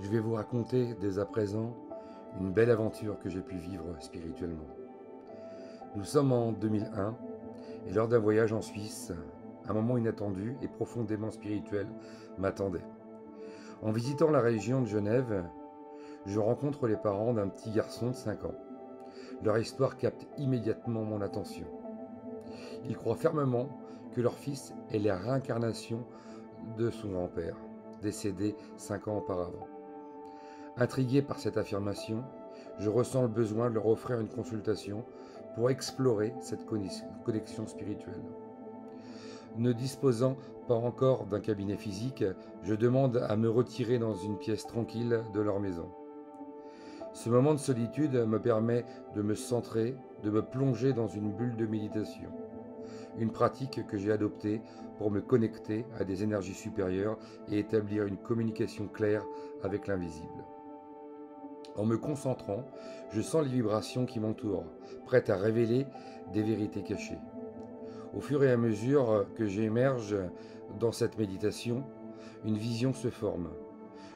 Je vais vous raconter dès à présent une belle aventure que j'ai pu vivre spirituellement. Nous sommes en 2001 et lors d'un voyage en Suisse, un moment inattendu et profondément spirituel m'attendait. En visitant la région de Genève, je rencontre les parents d'un petit garçon de 5 ans. Leur histoire capte immédiatement mon attention. Ils croient fermement que leur fils est la réincarnation de son grand-père, décédé 5 ans auparavant. Intrigué par cette affirmation, je ressens le besoin de leur offrir une consultation pour explorer cette connexion spirituelle. Ne disposant pas encore d'un cabinet physique, je demande à me retirer dans une pièce tranquille de leur maison. Ce moment de solitude me permet de me centrer, de me plonger dans une bulle de méditation. Une pratique que j'ai adoptée pour me connecter à des énergies supérieures et établir une communication claire avec l'invisible. En me concentrant, je sens les vibrations qui m'entourent, prêtes à révéler des vérités cachées. Au fur et à mesure que j'émerge dans cette méditation, une vision se forme.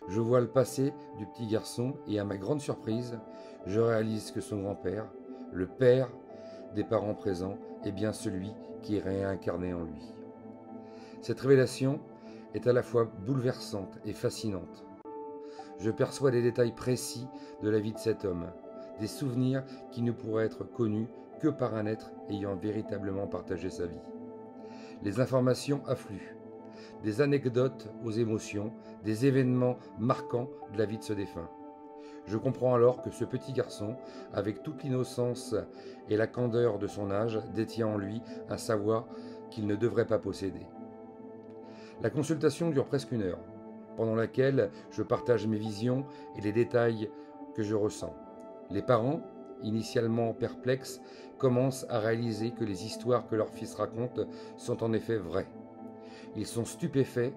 Je vois le passé du petit garçon et à ma grande surprise, je réalise que son grand-père, le père des parents présents, est bien celui qui est réincarné en lui. Cette révélation est à la fois bouleversante et fascinante. Je perçois des détails précis de la vie de cet homme, des souvenirs qui ne pourraient être connus que par un être ayant véritablement partagé sa vie. Les informations affluent, des anecdotes aux émotions, des événements marquants de la vie de ce défunt. Je comprends alors que ce petit garçon, avec toute l'innocence et la candeur de son âge, détient en lui un savoir qu'il ne devrait pas posséder. La consultation dure presque 1 heure, pendant laquelle je partage mes visions et les détails que je ressens. Les parents, initialement perplexes, commencent à réaliser que les histoires que leur fils raconte sont en effet vraies. Ils sont stupéfaits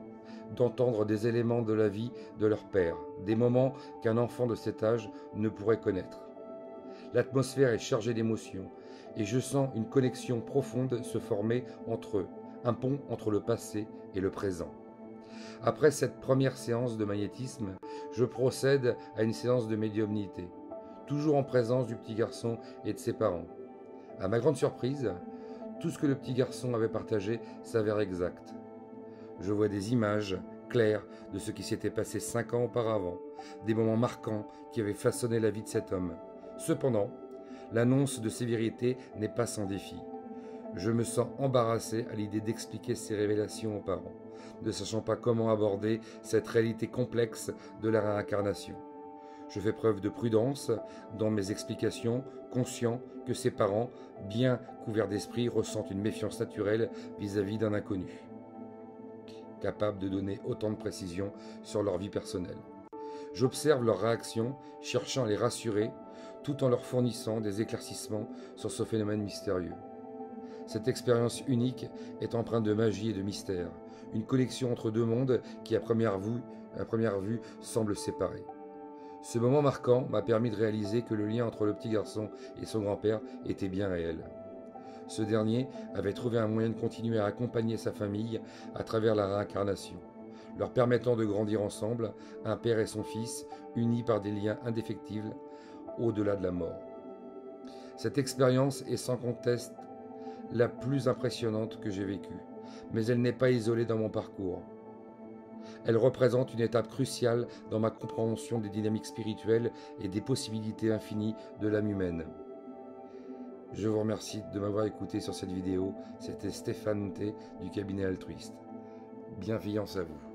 d'entendre des éléments de la vie de leur père, des moments qu'un enfant de cet âge ne pourrait connaître. L'atmosphère est chargée d'émotions et je sens une connexion profonde se former entre eux, un pont entre le passé et le présent. Après cette première séance de magnétisme, je procède à une séance de médiumnité, toujours en présence du petit garçon et de ses parents. À ma grande surprise, tout ce que le petit garçon avait partagé s'avère exact. Je vois des images claires de ce qui s'était passé 5 ans auparavant, des moments marquants qui avaient façonné la vie de cet homme. Cependant, l'annonce de ces vérités n'est pas sans défi. Je me sens embarrassé à l'idée d'expliquer ces révélations aux parents, ne sachant pas comment aborder cette réalité complexe de la réincarnation. Je fais preuve de prudence dans mes explications, conscient que ces parents, bien couverts d'esprit, ressentent une méfiance naturelle vis-à-vis d'un inconnu, capable de donner autant de précisions sur leur vie personnelle. J'observe leurs réactions, cherchant à les rassurer, tout en leur fournissant des éclaircissements sur ce phénomène mystérieux. Cette expérience unique est empreinte de magie et de mystère, une connexion entre deux mondes qui, à première vue, semblent séparés. Ce moment marquant m'a permis de réaliser que le lien entre le petit garçon et son grand-père était bien réel. Ce dernier avait trouvé un moyen de continuer à accompagner sa famille à travers la réincarnation, leur permettant de grandir ensemble, un père et son fils, unis par des liens indéfectibles au-delà de la mort. Cette expérience est sans conteste la plus impressionnante que j'ai vécue, mais elle n'est pas isolée dans mon parcours. Elle représente une étape cruciale dans ma compréhension des dynamiques spirituelles et des possibilités infinies de l'âme humaine. Je vous remercie de m'avoir écouté sur cette vidéo. C'était Stéphane T du cabinet Altruiste. Bienveillance à vous.